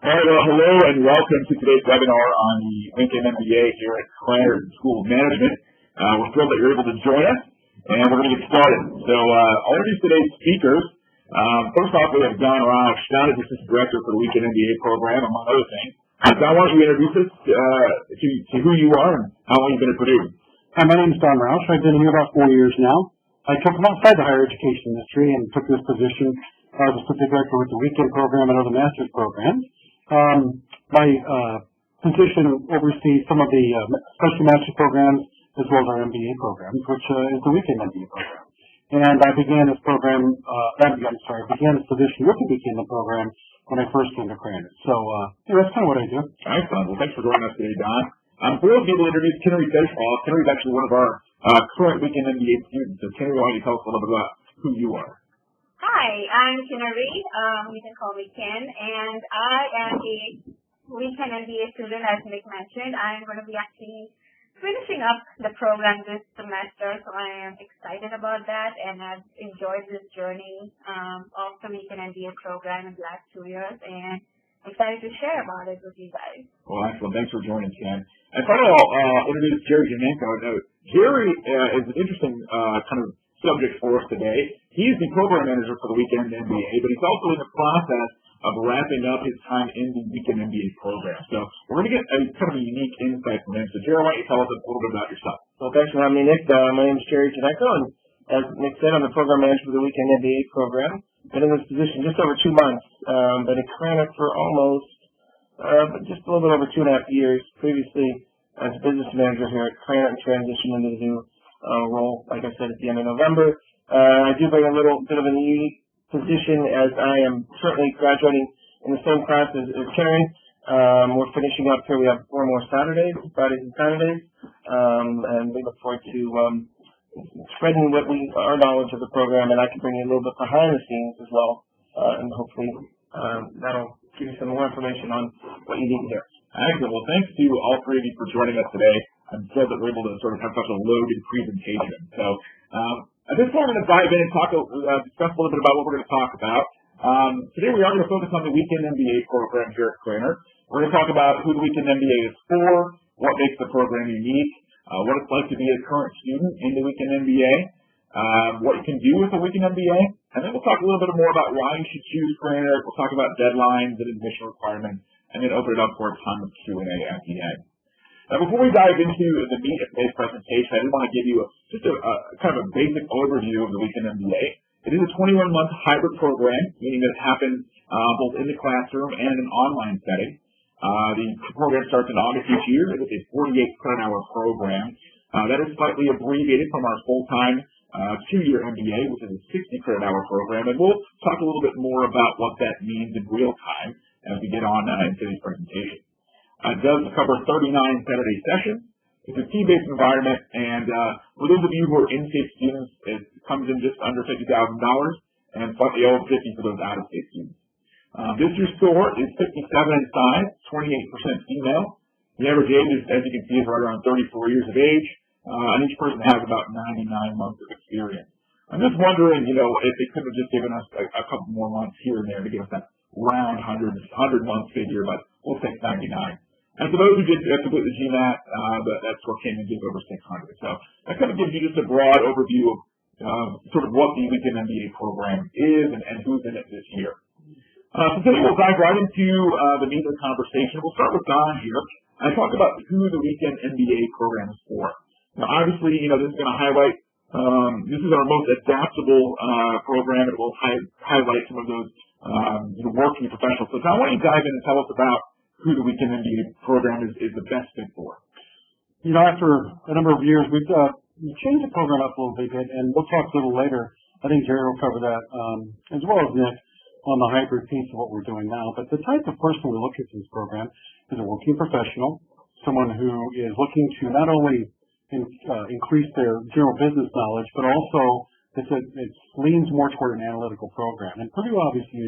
All right, well, hello and welcome to today's webinar on the Weekend MBA here at Krannert School of Management. We're thrilled that you're able to join us, and we're going to get started. So I'll introduce today's speakers. First off, we have Don Roush. Don is Assistant Director for the Weekend MBA program, among other things. Don, why don't you introduce us to who you are and how long you've been at Purdue? Hi, my name is Don Roush. I've been here about 4 years now. I come from outside the higher education industry and took this position as Assistant Director with the Weekend program and other master's programs. My position oversees some of the special master's programs as well as our MBA programs, which is the Weekend MBA program. And I began this program, began this position with the Weekend program when I first came to Krannert. So that's kind of what I do. Excellent. Well, thanks for joining us today, Don. For those people to introduce Krannert Sedgwick, Krannert is actually one of our current Weekend MBA students. So Krannert, why don't you tell us a little bit about who you are? Hi, I'm Krannert. You can call me Ken, and I am a Weekend MBA student, as Nick mentioned. I'm going to be actually finishing up the program this semester, so I am excited about that, and I've enjoyed this journey of the Weekend MBA program in the last 2 years, and excited to share about it with you guys. Well, excellent. Thanks for joining, Ken. And finally, I'll introduce Jerry Janenko. Now, Jerry is an interesting kind of subject for us today. He's the program manager for the Weekend MBA, but he's also in the process of wrapping up his time in the Weekend MBA program. So we're going to get a kind of a unique insight from him. So Jerry, why don't you tell us a little bit about yourself? Well, thanks for having me, Nick. My name is Jerry Janenko, and as Nick said, I'm the program manager for the Weekend MBA program. Been in this position just over 2 months. Been at Krannert for almost just a little bit over 2.5 years. Previously, as a business manager here at Krannert, and transitioned into the new role, like I said, at the end of November. I do bring a little bit of a unique position as I am certainly graduating in the same class as Karen. We're finishing up here. We have 4 more Fridays and Saturdays, and we look forward to spreading our knowledge of the program, and I can bring you a little bit behind the scenes as well, and hopefully that'll give you some more information on what you need to hear. Excellent. Well, thanks to all 3 of you for joining us today. I'm thrilled that we're able to sort of have such a loaded presentation. So at this point, I'm going to dive in and discuss a little bit about what we're going to talk about. Today, we are going to focus on the Weekend MBA program here at Krannert. We're going to talk about who the Weekend MBA is for, what makes the program unique, what it's like to be a current student in the Weekend MBA, what you can do with the Weekend MBA, and then we'll talk a little bit more about why you should choose Krannert. We'll talk about deadlines and admission requirements, and then open it up for a time of Q&A at the end. Now, before we dive into the meat of today's presentation, I just want to give you just a kind of a basic overview of the Weekend MBA. It is a 21-month hybrid program, meaning that it happens both in the classroom and in an online setting. The program starts in August each year. It is a 48-credit-hour program. That is slightly abbreviated from our full-time 2-year MBA, which is a 60-credit-hour program. And we'll talk a little bit more about what that means in real time as we get on into this presentation. It does cover 39 Saturday sessions. It's a fee-based environment, and for those of you who are in-state students, it comes in just under $50,000 and slightly over $50,000 for those out-of-state students. This year's cohort is 57 in size, 28% female. The average age, as you can see, is right around 34 years of age, and each person has about 99 months of experience. I'm just wondering, if they could have just given us a couple more months here and there to give us that round 100-month figure, but we'll take 99. And for those who did complete the GMAT, that's what came in just over 600. So that kind of gives you just a broad overview of sort of what the Weekend MBA program is and who's in it this year. So today we'll dive right into the meat of the conversation. We'll start with Don here and talk about who the Weekend MBA program is for. Now, obviously, this is going to highlight, this is our most adaptable program. It will highlight some of those working professionals. So Don, why don't you dive in and tell us about who the Weekend MBA program is the best fit for? After a number of years, we've changed the program up a little bit, and we'll talk a little later. I think Jerry will cover that, as well as Nick, on the hybrid piece of what we're doing now. But the type of person we're looking for this program is a working professional, someone who is looking to not only increase their general business knowledge, but also it leans more toward an analytical program. And Purdue, obviously,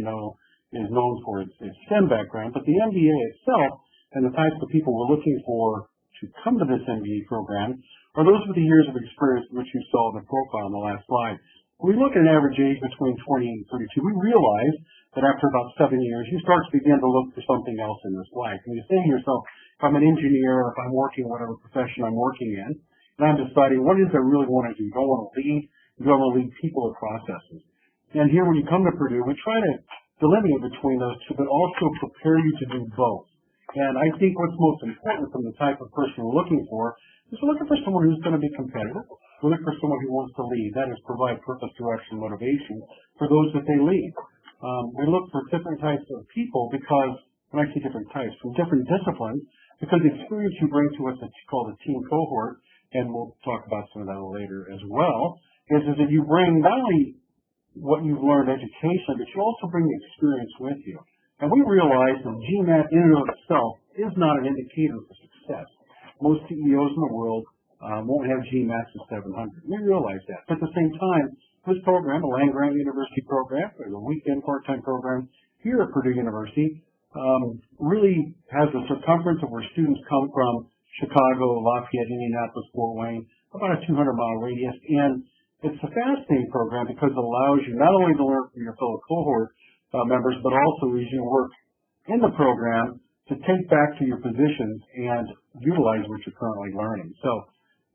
is known for its STEM background, but the MBA itself and the types of people we're looking for to come to this MBA program are those with the years of experience which you saw in the profile on the last slide. When we look at an average age between 20 and 32, we realize that after about 7 years, you start to begin to look for something else in this life. And you say to yourself, if I'm an engineer, if I'm working in whatever profession I'm working in, and I'm deciding what is it I really want to do? Do I want to lead? Do I want to lead people or processes? And here when you come to Purdue, we try to delineate between those two, but also prepare you to do both. And I think what's most important from the type of person we're looking for is we're looking for someone who's going to be competitive. We're looking for someone who wants to lead. That is, provide purpose, direction, motivation for those that they lead. We look for different types of people because, when I say different types, from different disciplines, because the experience you bring to us that's called a team cohort, and we'll talk about some of that later as well, is that you bring not only what you've learned educationally, but you also bring the experience with you. And we realize that GMAT in and of itself is not an indicator for success. Most CEOs in the world won't have GMATs of 700. We realize that. But at the same time, this program, the land-grant university program, or the weekend part-time program here at Purdue University, really has a circumference of where students come from: Chicago, Lafayette, Indianapolis, Fort Wayne, about a 200-mile radius. And it's a fascinating program because it allows you not only to learn from your fellow cohort members, but also as you work in the program to take back to your positions and utilize what you're currently learning. So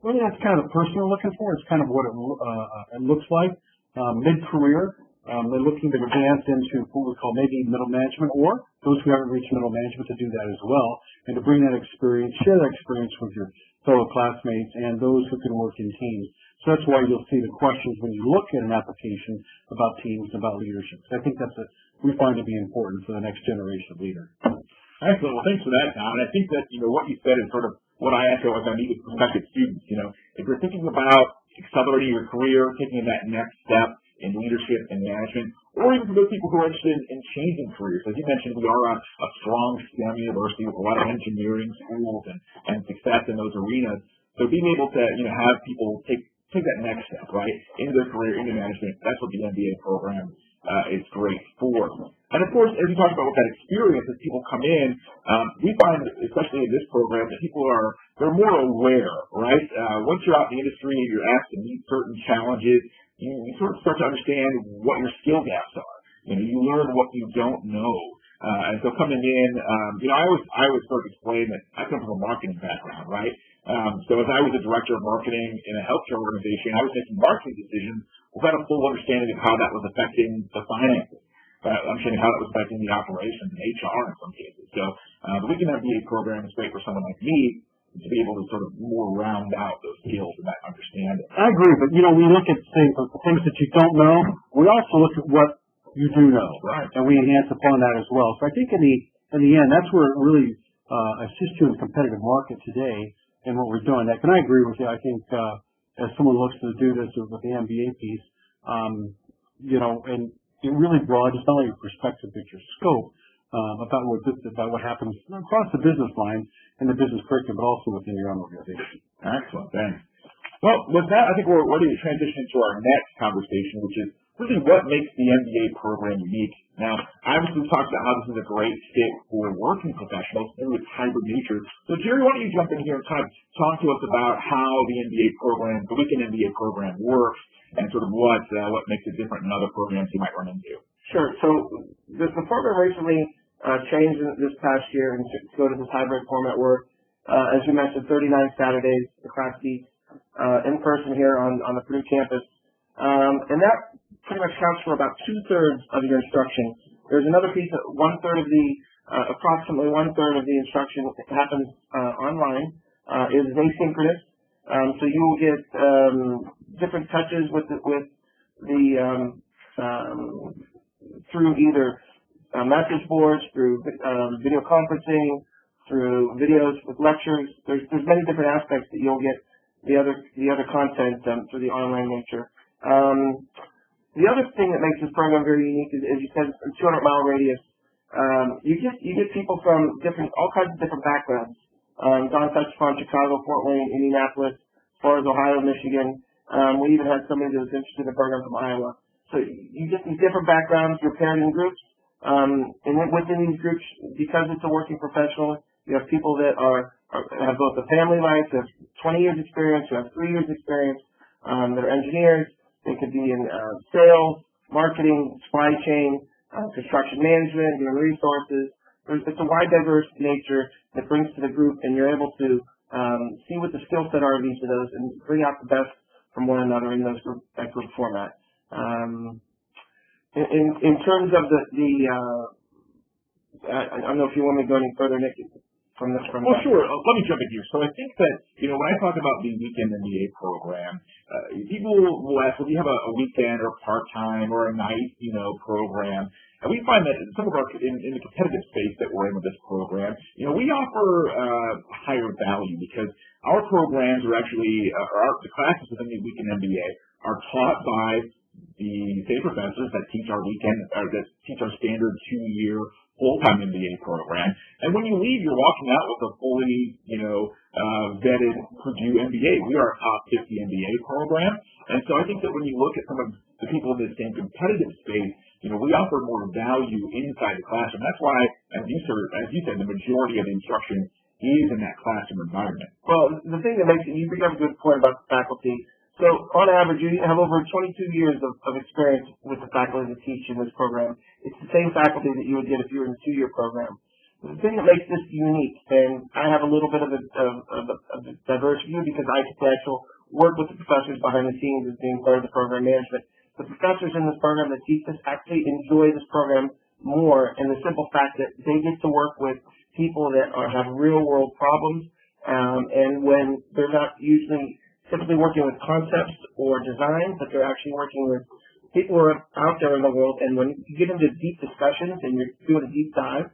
really that's kind of the person we're looking for. It's kind of what it looks like. Mid-career, they're looking to advance into what we call maybe middle management, or those who haven't reached middle management to do that as well, and to bring that experience, share that experience with your fellow classmates and those who can work in teams. So that's why you'll see the questions when you look at an application about teams, about leadership. So I think that's we find to be important for the next generation of leader. Excellent. Well, thanks for that, Tom. And I think that, what you said is sort of what I echo as I meet with prospective students. If you're thinking about accelerating your career, taking that next step in leadership and management, or even for those people who are interested in changing careers. As you mentioned, we are a strong STEM university with a lot of engineering schools and success in those arenas. So being able to, have people take that next step, right, into their career, into management, that's what the MBA program is great for. And of course, as you talk about what that experience, as people come in, we find, especially in this program, that people they're more aware, right? Once you're out in the industry, you're asked to meet certain challenges, you sort of start to understand what your skill gaps are. You learn what you don't know. And so coming in, I always sort of explain that I come from a marketing background, right? So as I was a director of marketing in a healthcare organization, I was making marketing decisions without a full understanding of how that was affecting the finances, understanding how that was affecting the operations and HR in some cases. So the Weekend MBA program is great for someone like me to be able to sort of more round out those skills and that understanding. I agree, but we look at the things that you don't know. We also look at what you do know, right, and we enhance upon that as well. So I think in the end, that's where it really assists you in the competitive market today and what we're doing. And I agree with you. I think as someone looks to do this with the MBA piece, and it really broadens not only your perspective but your scope about what happens across the business line and the business curriculum, but also within your own organization. Excellent, thanks. Well, with that, I think we're ready to transition into our next conversation, which is really what makes the MBA program unique. Now, obviously we've talked about how this is a great fit for working professionals and with hybrid nature. So Jerry, why don't you jump in here and kind of talk to us about how the MBA program, the Weekend MBA program works, and sort of what makes it different than other programs you might run into. Sure. So the program recently changed this past year and to go to this hybrid format where, as you mentioned, 39 Saturdays, the class meets in person here on the Purdue campus. And that pretty much counts for about 2/3 of your instruction. There's another piece, approximately one-third of the instruction happens online, is asynchronous. So you will get different touches with through either message boards, through video conferencing, through videos with lectures. There's many different aspects that you'll get the other content through the online nature. The other thing that makes this program very unique is, as you said, a 200-mile radius. You get people from all kinds of different backgrounds. Don touched upon Chicago, Fort Wayne, Indianapolis, as far as Ohio, Michigan. We even had somebody that was interested in the program from Iowa. So you get these different backgrounds. You're paired in groups. And then within these groups, because it's a working professional, you have people that have both a family life, that have 20 years experience, who have 3 years experience. They're engineers. They could be in sales, marketing, supply chain, construction management, human resources. It's a wide, diverse nature that brings to the group, and you're able to see what the skill set are of each of those and bring out the best from one another in that group format. In terms of I don't know if you want me to go any further, Nick, from this. Well, sure. Let me jump in here. So I think that, when I talk about the Weekend MBA program, people will ask, well, do you have a weekend or part-time or a night, program? And we find that some of our, in the competitive space that we're in with this program, we offer higher value because our programs are actually, the classes within the Weekend MBA are taught by the same professors that teach our standard 2-year full-time MBA program. And when you leave, you're walking out with a fully, vetted Purdue MBA. We are a top 50 MBA program. And so I think that when you look at some of the people in the same competitive space, we offer more value inside the classroom. That's why, as you said, the majority of the instruction is in that classroom environment. Well, the thing that makes it, you bring up a good point about the faculty. So on average, you have over 22 years of experience with the faculty that teach in this program. It's the same faculty that you would get if you were in a 2-year program. The thing that makes this unique, and I have a little bit of a diverse view because I get to actually work with the professors behind the scenes as being part of the program management. The professors in this program that teach this actually enjoy this program more in the simple fact that they get to work with people that have real-world problems, and when they're not typically working with concepts or design, but they're actually working with people who are out there in the world. And when you get into deep discussions and you're doing a deep dive,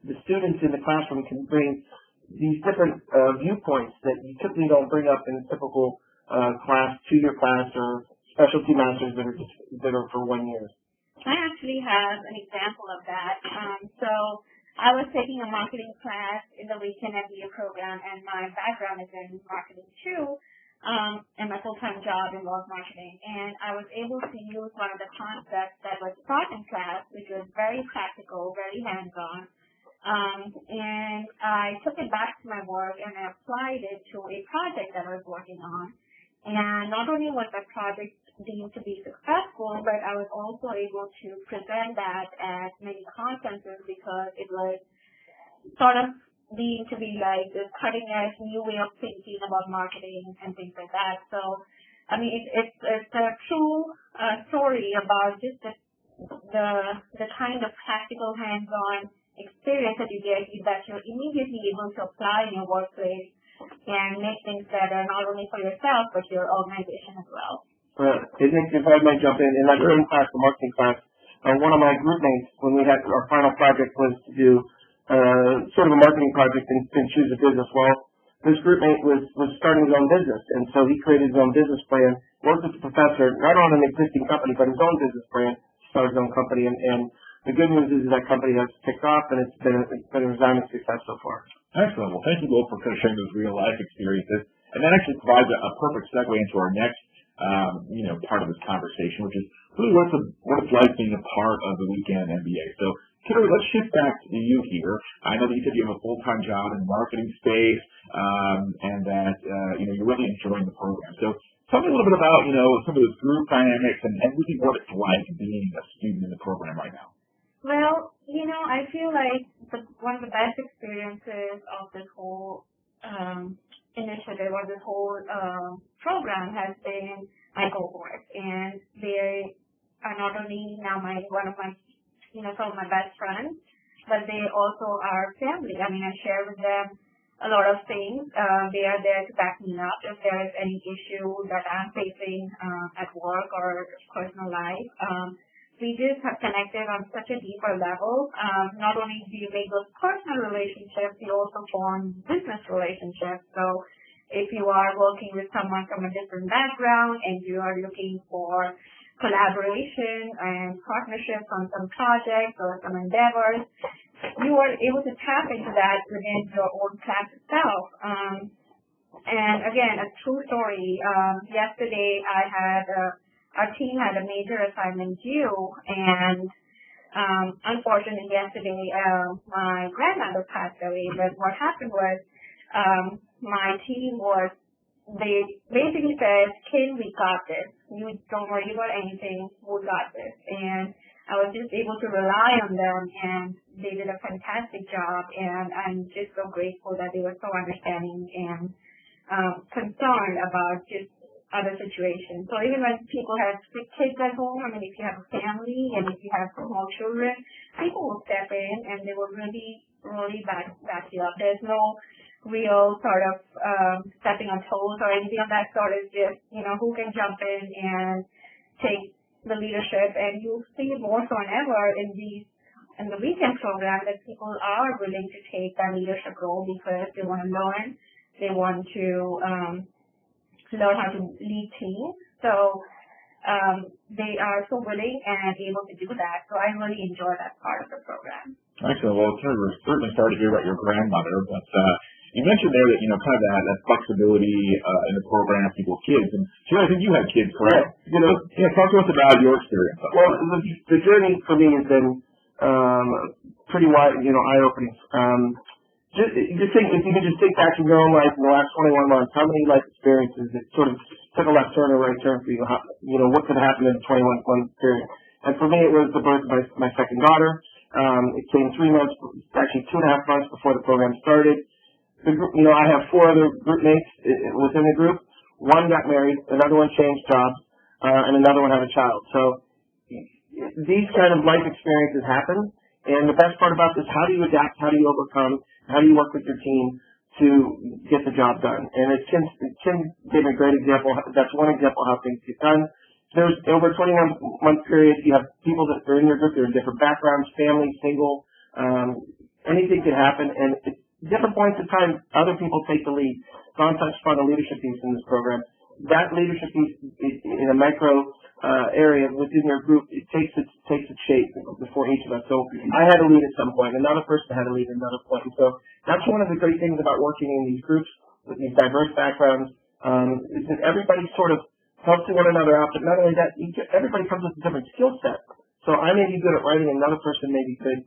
the students in the classroom can bring these different viewpoints that you typically don't bring up in a typical class, 2-year class, or specialty masters that are for 1 year. I actually have an example of that. So I was taking a marketing class in the Weekend MBA program, and my background is in marketing too, and my full-time job involves marketing. And I was able to use one of the concepts that was taught in class, which was very practical, very hands-on, and I took it back to my work and I applied it to a project that I was working on. And not only was that project deemed to be successful, but I was also able to present that at many conferences because it was sort of deemed to be like this cutting-edge new way of thinking about marketing and things like that. So, I mean, it's a true story about just the kind of practical hands-on experience that you get that you're immediately able to apply in your workplace and make things better not only for yourself but your organization as well. If I might jump in that early class, the marketing class, one of my group mates, when we had our final project, was to do sort of a marketing project and choose a business. Well, this group mate was starting his own business, and so he created his own business plan, worked with the professor, not on an existing company, but his own business plan, started his own company, and the good news is that company has kicked off, and it's been a resounding success so far. Excellent. Well, thank you both for sharing those real-life experiences. And that actually provides a perfect segue into our next part of this conversation, which is really what it's like being a part of the Weekend MBA. So, Kinnery, let's shift back to you here. I know that you said you have a full-time job in the marketing space, and that you're really enjoying the program. So, tell me a little bit about some of those group dynamics and really what it's like being a student in the program right now. Well, I feel like one of the best experiences of this whole initiative or this whole program has been my cohort, and they are not only now one of my some of my best friends, but they also are family. I mean, I share with them a lot of things. They are there to back me up if there is any issue that I'm facing at work or personal life. We just have connected on such a deeper level. Not only do you make those personal relationships, you also form business relationships. So if you are working with someone from a different background and you are looking for collaboration and partnerships on some projects or some endeavors, you are able to tap into that within your own class itself. And again, a true story. Yesterday our team had a major assignment due, and unfortunately yesterday my grandmother passed away. But what happened was my team they basically said, "Kim, we got this. You don't worry about anything. We got this." And I was just able to rely on them, and they did a fantastic job, and I'm just so grateful that they were so understanding and concerned about just other situations. So even when people have sick kids at home, I mean, if you have a family and if you have small children, people will step in and they will really back you up. There's no real sort of stepping on toes or anything of that sort. It's just, who can jump in and take the leadership, and you'll see more so than ever in the weekend program that people are willing to take that leadership role because they want to learn, they want to learn how to lead teams. So they are so willing and able to do that. So I really enjoy that part of the program. Excellent. Well, we're certainly sorry to hear about your grandmother, but you mentioned there that, kind of that flexibility in the program for people with kids. And Jerry, I think you have kids, correct? Yeah. Talk to us about your experience. Well, the journey for me has been pretty wide, eye-opening. Just think, if you can just think back to your own life in the last 21 months, how many life experiences that sort of took a left turn or right turn for you? What could happen in a 21-month period? And for me, it was the birth of my second daughter. It came 3 months, actually 2.5 months before the program started. I have 4 other group mates within the group. One got married, another one changed jobs, and another one had a child. So these kind of life experiences happen. And the best part about this, how do you adapt? How do you overcome? How do you work with your team to get the job done? And as Kim gave a great example, that's one example of how things get done. There's over a 21-month period, you have people that are in your group, they're in different backgrounds, family, single, anything could happen. And at different points in time, other people take the lead. Don touched upon the leadership piece in this program. That leadership piece in a micro area within your group, it takes its shape before each of us. So I had to lead at some point. Another person had to lead at another point. And so that's one of the great things about working in these groups with these diverse backgrounds, is that everybody sort of helps one another out. But not only that, everybody comes with a different skill set. So I may be good at writing, another person may be good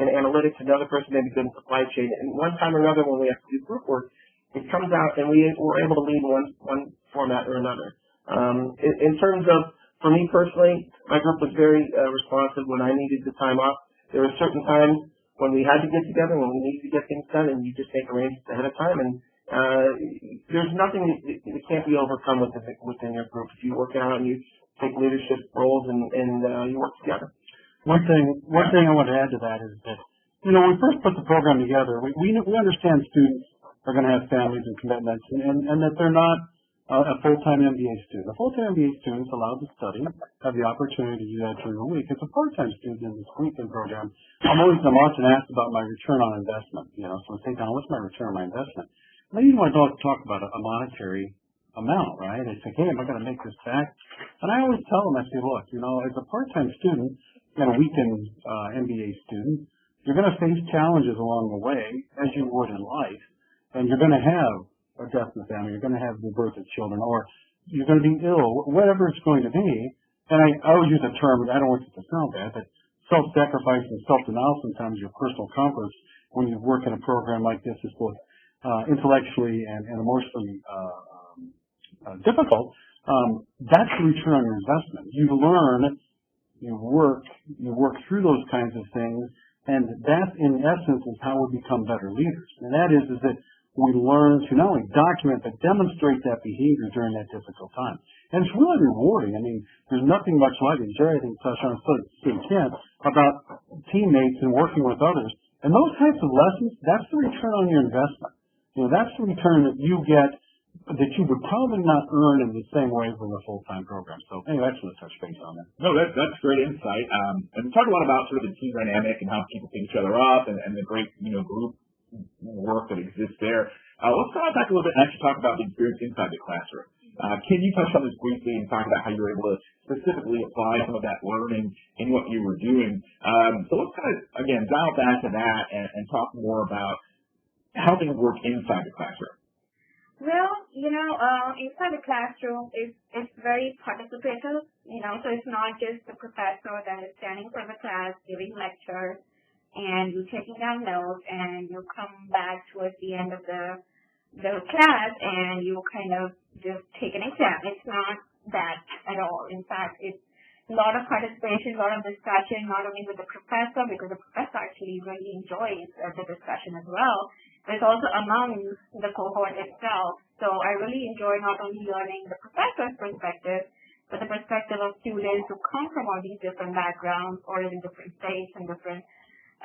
in analytics, another person may be good in supply chain. And one time or another when we have to do group work, it comes out and we're able to lead one format or another. In terms of, for me personally, my group was very responsive when I needed the time off. There were certain times when we had to get together, when we needed to get things done, and you just make arrangements ahead of time. And there's nothing that can't be overcome within your group if you work out and you take leadership roles and you work together. One thing I want to add to that is that, when we first put the program together, we understand students are going to have families and commitments, and that they're not a full-time MBA student. A full-time MBA student is allowed to study, have the opportunity to do that during the week. As a part-time student in this weekend program, I'm often asked about my return on investment. So I say, Don, what's my return on my investment? Maybe you want to talk about a monetary amount, right? I say, hey, am I going to make this back? And I always tell them, I say, look, as a part-time student and a weekend MBA student, you're going to face challenges along the way, as you would in life. And you're going to have a death in the family, you're going to have the birth of children, or you're going to be ill, whatever it's going to be. And I always use a term, I don't want it to sound bad, but self-sacrifice and self-denial sometimes your personal comforts when you work in a program like this is both intellectually and emotionally difficult. That's the return on your investment. You learn, you work through those kinds of things, and that, in essence, is how we become better leaders. And that is that we learn to not only document but demonstrate that behavior during that difficult time. And it's really rewarding. I mean, there's nothing much like it. Jerry, I think, touched on it about teammates and working with others. And those types of lessons, that's the return on your investment. That's the return that you get that you would probably not earn in the same way with a full-time program. So anyway, that's what I touch base on that. No, that's great insight. And we talked a lot about sort of the team dynamic and how people pick each other up and the great, group work that exists there. Let's go back a little bit and actually talk about the experience inside the classroom. Can you touch on this briefly and talk about how you were able to specifically apply some of that learning in what you were doing? So let's kind of, again, dial back to that and talk more about how things work inside the classroom. Well, inside the classroom, it's very participative, so it's not just the professor that is standing for the class giving lectures and you taking down notes and you come back towards the end of the class and you kind of just take an exam. It's not that at all. In fact, a lot of participation, a lot of discussion, not only with the professor, because the professor actually really enjoys the discussion as well, but it's also among the cohort itself. So I really enjoy not only learning the professor's perspective, but the perspective of students who come from all these different backgrounds or in different states and different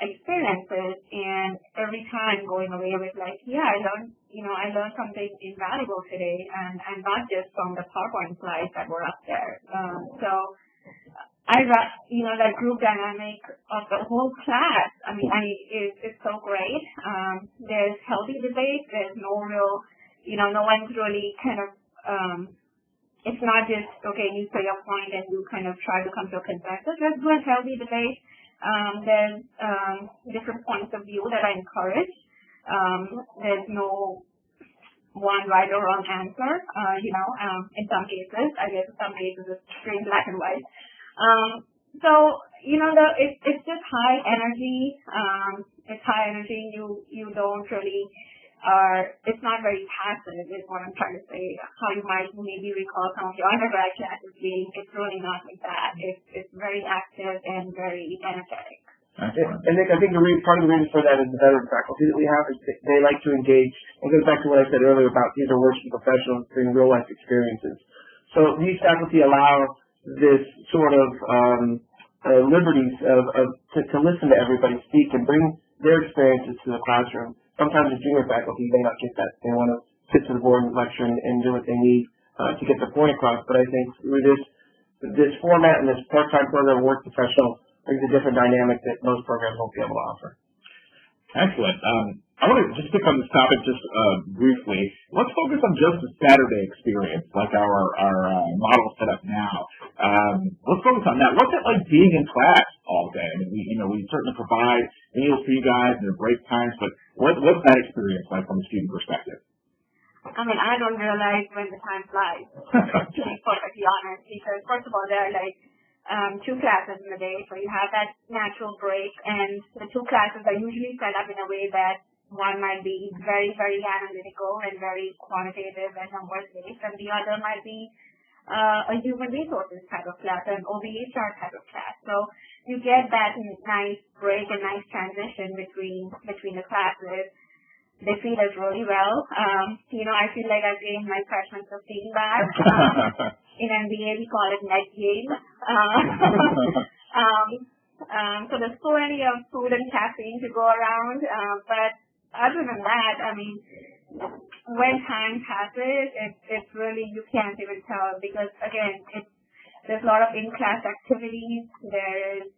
experiences, and every time going away with like, yeah, I learned something invaluable today, and not just from the PowerPoint slides that were up there. So that group dynamic of the whole class, is so great. There's healthy debate. There's no real, no one's really kind of, it's not just, okay, you say your point and you kind of try to come to a consensus. There's good, healthy debate. There's different points of view that I encourage. There's no one right or wrong answer, in some cases. I guess in some cases it's straight black and white. It's just high energy. It's high energy. You don't really it's not very passive is what I'm trying to say. How you might maybe recall some of your undergrad classes being, it's really not like that. It's very active and very energetic. And Nick, I think part of the reason for that is the veteran faculty that we have is they like to engage. It goes back to what I said earlier about these are working professionals doing real life experiences. So these faculty allow this sort of liberties to listen to everybody speak and bring their experiences to the classroom. Sometimes the junior faculty may not get that. They want to sit to the board and lecture and do what they need to get the point across. But I think through this format and this part-time program, work professionals brings a different dynamic that most programs won't be able to offer. Excellent. I want to just stick on this topic just briefly. Let's focus on just the Saturday experience, like our model set up now. Let's focus on that. What's it like being in class all day? I mean, we certainly provide meals for you guys and their break times, but what's that experience like from a student perspective? I don't realize when the time flies, to be perfectly honest, because first of all, there are like 2 classes in the day, so you have that natural break, and the 2 classes are usually set up in a way that one might be very, very analytical and very quantitative and numbers-based, and the other might be a human resources type of class, an OBHR type of class. So you get that nice break and nice transition between the classes. They feed us really well. I feel like I gained my freshman 15 back. In MBA, we call it net gain. So there's plenty of food and caffeine to go around. But other than that, when time passes, it's really, you can't even tell because, again, there's a lot of in-class activities. There's,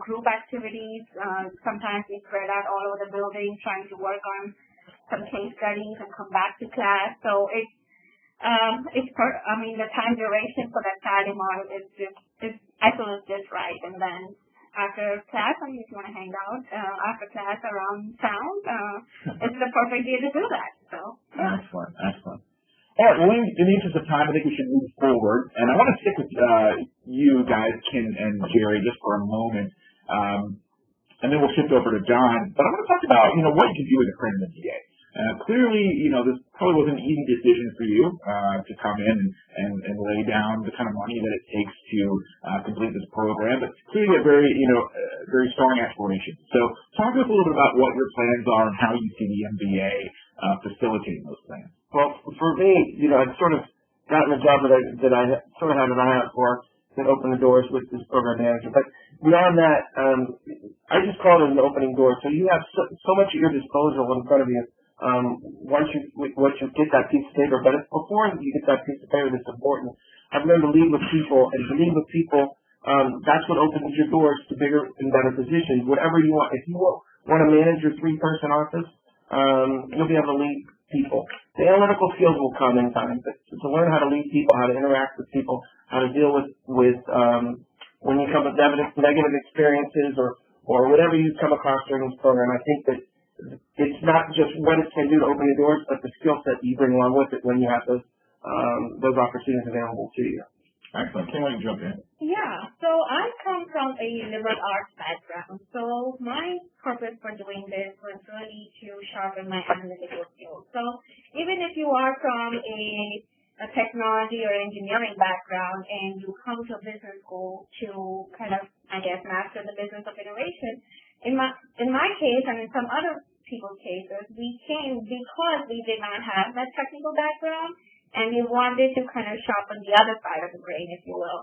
group activities. Sometimes we spread out all over the building trying to work on some case studies and come back to class. So the time duration for that Saturday model I feel it's just right. And then after class, if you want to hang out after class around town, it's the perfect day to do that. So yeah. Excellent. All right, well, in the interest of time, I think we should move forward. And I want to stick with you guys, Ken and Jerry, just for a moment. And then we'll shift over to John. But I want to talk about, what you can do with a Krannert MBA. Clearly, this probably wasn't an easy decision for you to come in and lay down the kind of money that it takes to complete this program. But clearly a very, very strong aspiration. So talk to us a little bit about what your plans are and how you see the MBA facilitating those plans. Well, for me, I've sort of gotten a job that I sort of had an eye out for that opened the doors with this program manager. But beyond that, I just call it an opening door. So you have so much at your disposal in front of you. Once you get that piece of paper, but before you get that piece of paper, that's important. I've learned to lead with people, and to lead with people, that's what opens your doors to bigger and better positions. Whatever you want. If you want to manage your 3-person office, you'll be able to lead people. The analytical skills will come in time, but to learn how to lead people, how to interact with people, how to deal with when you come with negative experiences or whatever you come across during this program, I think that it's not just what it can do to open your doors, but the skill set you bring along with it when you have those opportunities available to you. Excellent. Can I jump in? Yeah. So I come from a liberal arts background. So my purpose for doing this was really to sharpen my analytical skills. So even if you are from a a technology or engineering background and you come to a business school to kind of, I guess, master the business of innovation. In my case and in some other people's cases, we came because we did not have that technical background and we wanted to kind of sharpen the other side of the brain, if you will.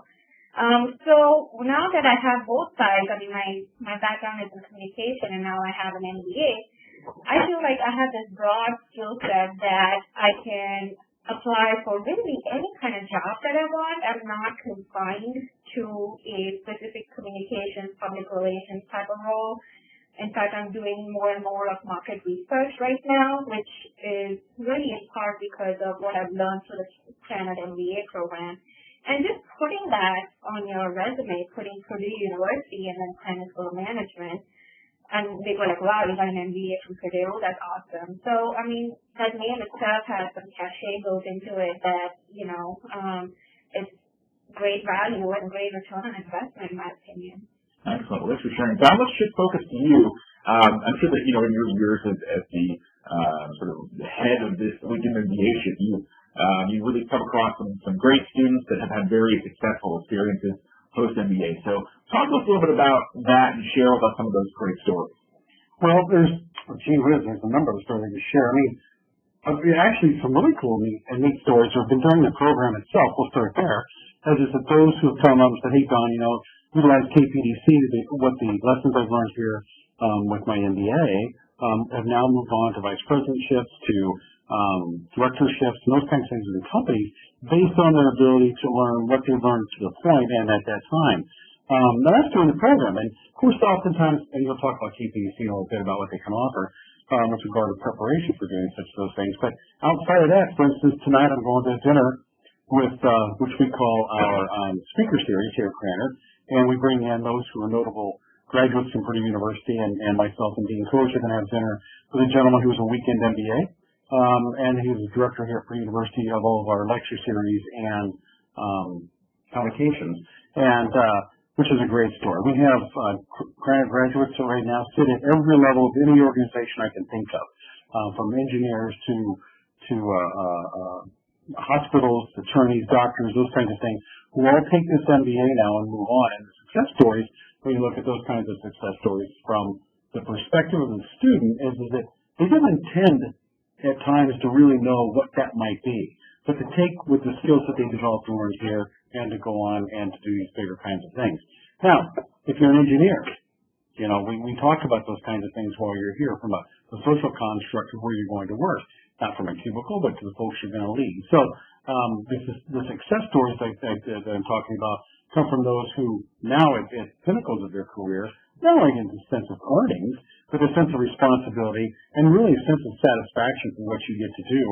So now that I have both sides, I mean, my background is in communication and now I have an MBA, I feel like I have this broad skill set that I can apply for really any kind of job that I want. I'm not confined to a specific communications, public relations type of role. In fact, I'm doing more and more of market research right now, which is really in part because of what I've learned through the Krannert MBA program. And just putting that on your resume, putting Purdue University and then Krannert School of Management, and they were like, wow, you got an MBA from Purdue, that's awesome. So, I mean, that name itself has some cachet built into it that, it's great value and great return on investment, in my opinion. Excellent. Well, thanks for sharing. Don, let's shift focus to you. I'm sure that, in your years as the sort of the head of this Weekend MBA, you really come across some great students that have had very successful experiences post-MBA. So talk to us a little bit about that and share with us some of those great stories. Well, there's a number of stories to share. I mean, actually some really cool and neat stories have been during the program itself. We'll start there. As is that those who have come up and said, hey, Don, utilize KPDC what the lessons I've learned here with my MBA have now moved on to vice presidentships, to directorships, and those kinds of things in the companies based on their ability to learn what they learned to the point and at that time. Now that's during the program, and of course oftentimes, and you'll talk about KPDC a little bit about what they can offer with regard to preparation for doing such those things, but outside of that, for instance, tonight I'm going to dinner with which we call our speaker series here at Krannert, and we bring in those who are notable graduates from Purdue University, and myself and Dean Coach are going to have dinner with a gentleman who's a Weekend MBA, and he's the director here at Purdue University of all of our lecture series and convocations, and which is a great story. We have Krannert graduates who right now sit at every level of any organization I can think of, from engineers to hospitals, attorneys, doctors, those kinds of things, who all take this MBA now and move on. And the success stories, when you look at those kinds of success stories from the perspective of the student, is that they didn't intend at times to really know what that might be, but to take with the skills that they developed and learned here and to go on and to do these bigger kinds of things. Now, if you're an engineer, we talk about those kinds of things while you're here from the social construct of where you're going to work, not from a cubicle, but to the folks you're going to lead. So the success stories that I'm talking about come from those who now at pinnacles of their career, not only get a sense of earnings, but a sense of responsibility and really a sense of satisfaction for what you get to do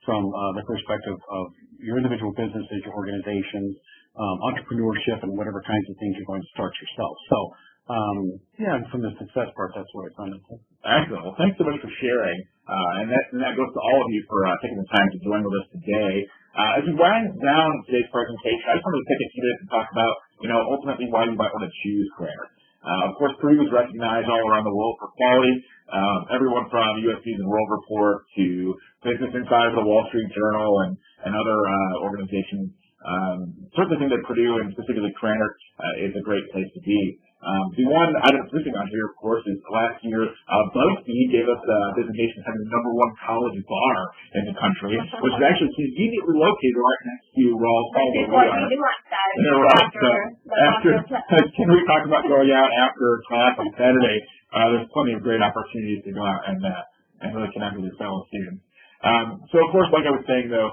from the perspective of your individual businesses, your organizations, entrepreneurship, and whatever kinds of things you're going to start yourself. So, from the success part, that's what I found it. Excellent. Well, thanks so much for sharing. And that goes to all of you for taking the time to join with us today. As we wind down today's presentation, I just wanted to take a few minutes and talk about, ultimately why you might want to choose Krannert. Of course, Purdue is recognized all around the world for quality. Everyone from US News and World Report to Business Insider, the Wall Street Journal, and other organizations certainly think that Purdue and specifically Krannert is a great place to be. The one item missing on here, of course, is last year BuzzFeed gave us a designation as having the #1 college bar in the country, which is actually conveniently located right next to Wells Fargo. Can we talk about going out after class on Saturday? There's plenty of great opportunities to go out and really connect with your fellow students. So, of course, like I was saying, though,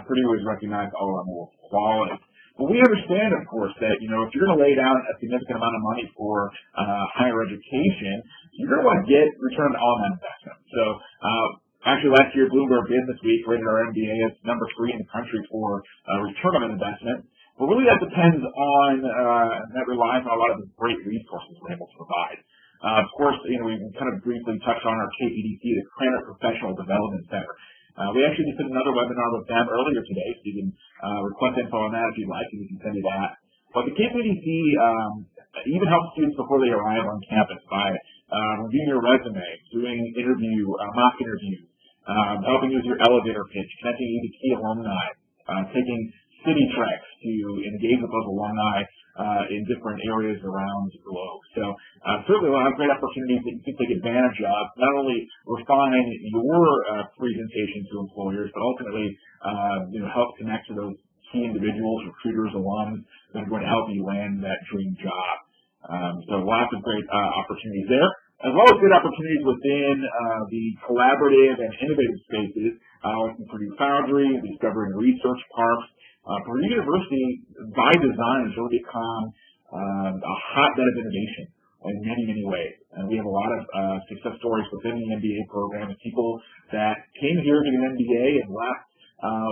Purdue is recognized all around the world for quality. But we understand, of course, that, if you're going to lay down a significant amount of money for higher education, you're going to want to get return on that investment. So, actually, last year, Bloomberg Business Week rated our MBA as #3 in the country for return on investment. But really, that depends on, that relies on a lot of the great resources we're able to provide. Of course, we kind of briefly touched on our KPDC, the Krannert Professional Development Center. We actually just did another webinar with them earlier today, so you can request info on that if you'd like, and we can send you that. But the KPDC even helps students before they arrive on campus by reviewing your resume, doing mock interviews, helping you with your elevator pitch, connecting you to key alumni, taking city treks to engage with those alumni in different areas around the globe. So certainly a lot of great opportunities that you can take advantage of, not only refine your presentation to employers, but ultimately help connect to those key individuals, recruiters, alums that are going to help you land that dream job. So lots of great opportunities there, as well as good opportunities within the collaborative and innovative spaces, like the Purdue Foundry, the Discovery and Research Parks. Purdue University, by design, has really become a hotbed of innovation in many, many ways. And we have a lot of success stories within the MBA program of people that came here to get an MBA and left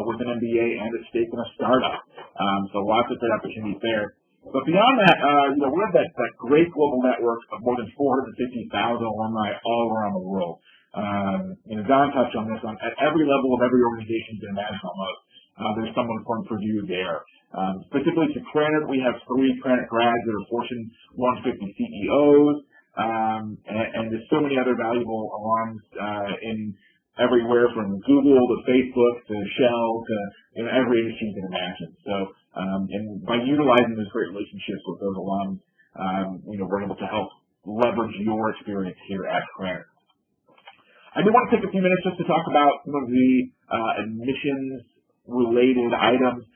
with an MBA and a stake in a startup. So lots of great opportunities there. But beyond that, we have that great global network of more than 450,000 alumni all around the world. Don touched on this. At every level of every organization you can imagine almost, there's someone from Purdue there. Specifically to Krannert, we have 3 Krannert grads that are Fortune 150 CEOs, and there's so many other valuable alums in everywhere from Google to Facebook to Shell to every industry you can imagine. So, and by utilizing those great relationships with those alums, we're able to help leverage your experience here at Krannert. I do want to take a few minutes just to talk about some of the admissions-related items.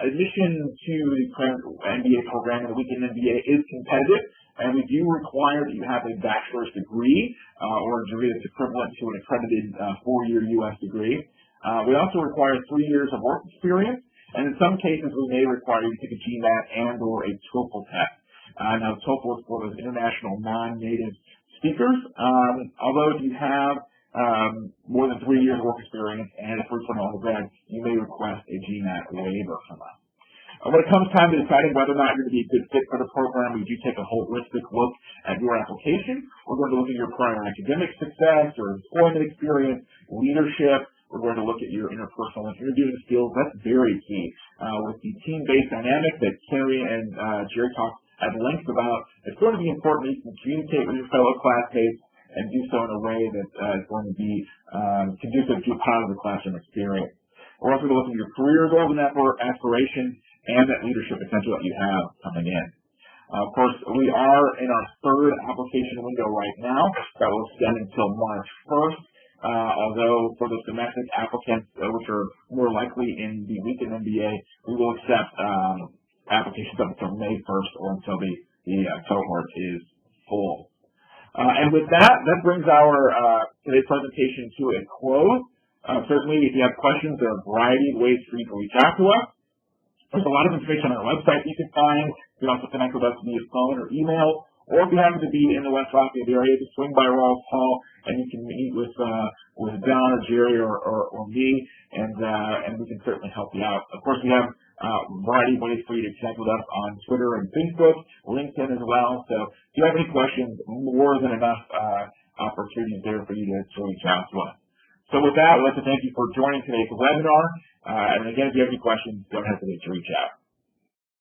Admission to the Krannert MBA program and the Weekend MBA is competitive, and we do require that you have a bachelor's degree or a degree that's equivalent to an accredited 4-year U.S. degree. We also require 3 years of work experience, and in some cases we may require you to take a GMAT and or a TOEFL test. Now, TOEFL is for those international non-native speakers, although if you have more than 3 years of work experience and a 3.0 undergrad, you may request a GMAT waiver from us. When it comes time to deciding whether or not you're going to be a good fit for the program, we do take a holistic look at your application. We're going to look at your prior academic success or employment experience, leadership. We're going to look at your interpersonal and interviewing skills. That's very key. With the team-based dynamic that Carrie and Jerry talked at length about, it's going to be important that you can communicate with your fellow classmates and do so in a way that is going to be conducive to a positive classroom experience. We're also going to look at your career goals and aspirations and that leadership potential that you have coming in. Of course, we are in our 3rd application window right now that will extend until March 1st, although for the domestic applicants, which are more likely in the Weekend MBA, we will accept applications up until May 1st or until the cohort is full. And with that brings our today's presentation to a close. Certainly, if you have questions, there are a variety of ways for you to reach out to us. There's a lot of information on our website you can find. You can also connect with us via phone or email. Or if you happen to be in the West Lafayette area, just swing by Royals Hall and you can meet with Don or Jerry or me, and we can certainly help you out. Of course, we have a variety of ways for you to connect with us on Twitter and Facebook, LinkedIn as well. So if you have any questions, more than enough opportunities there for you to reach out to us. So with that, I'd like to thank you for joining today's webinar. And again, if you have any questions, don't hesitate to reach out.